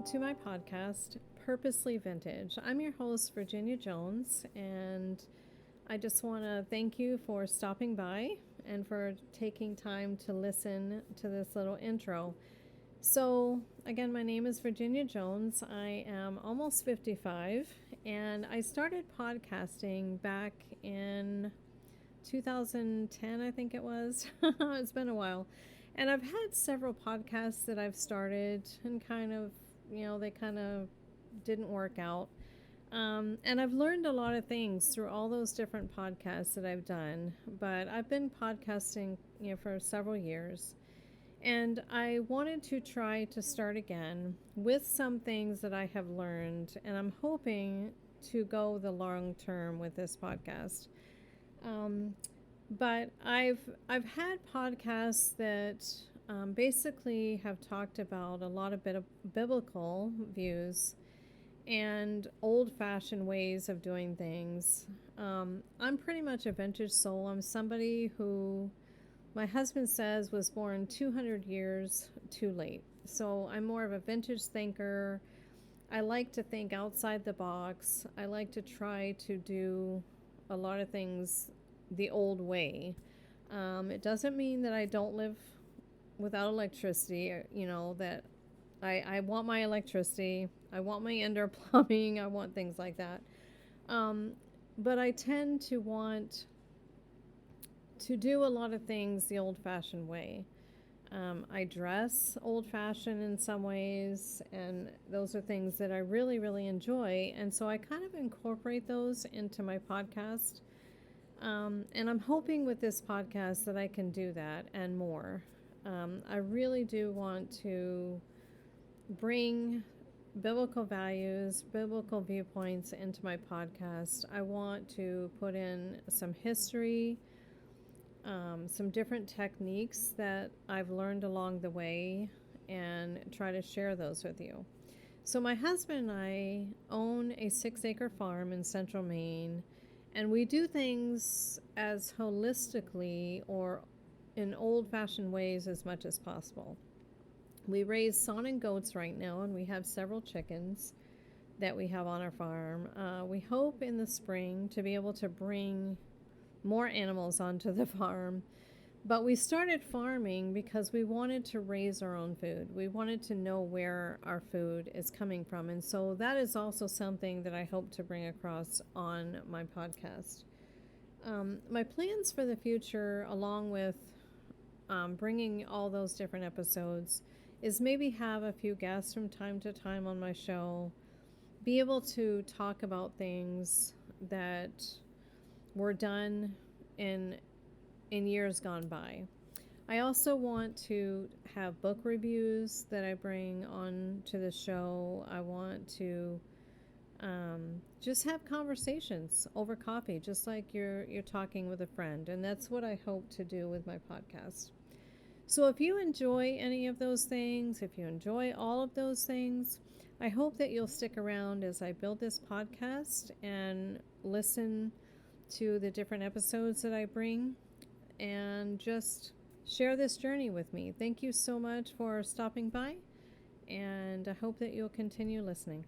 to my podcast, Purposely Vintage. I'm your host, Virginia Jones, and I just want to thank you for stopping by and for taking time to listen to this little intro. So, again, my name is Virginia Jones. I am almost 55, and I started podcasting back in 2010, I think it was. It's been a while. And I've had several podcasts that I've started and they kind of didn't work out. And I've learned a lot of things through all those different podcasts that I've done. But I've been podcasting, for several years. And I wanted to try to start again with some things that I have learned. And I'm hoping to go the long term with this podcast. Um, but I've had podcasts that basically have talked about a lot of biblical views and old-fashioned ways of doing things. I'm pretty much a vintage soul. I'm somebody who my husband says was born 200 years too late. So I'm more of a vintage thinker. I like to think outside the box. I like to try to do a lot of things the old way. It doesn't mean that I don't live without electricity, that I want my electricity, I want my indoor plumbing, I want things like that. Um, but I tend to want to do a lot of things the old fashioned way. I dress old fashioned in some ways, and those are things that I really, really enjoy. And so I kind of incorporate those into my podcast. And I'm hoping with this podcast that I can do that and more. I really do want to bring biblical values, biblical viewpoints into my podcast. I want to put in some history, some different techniques that I've learned along the way, and try to share those with you. So, my husband and I own a 6-acre farm in central Maine, and we do things as holistically or in old fashioned ways as much as possible. We raise sawn goats right now, and we have several chickens that we have on our farm. We hope in the spring to be able to bring more animals onto the farm. But we started farming because we wanted to raise our own food. We wanted to know where our food is coming from. And so that is also something that I hope to bring across on my podcast. My plans for the future, along with bringing all those different episodes, is maybe have a few guests from time to time on my show, be able to talk about things that were done in years gone by. I also want to have book reviews that I bring on to the show. I want to just have conversations over coffee, just like you're talking with a friend, and that's what I hope to do with my podcast. So if you enjoy any of those things, if you enjoy all of those things, I hope that you'll stick around as I build this podcast and listen to the different episodes that I bring, and just share this journey with me. Thank you so much for stopping by, and I hope that you'll continue listening.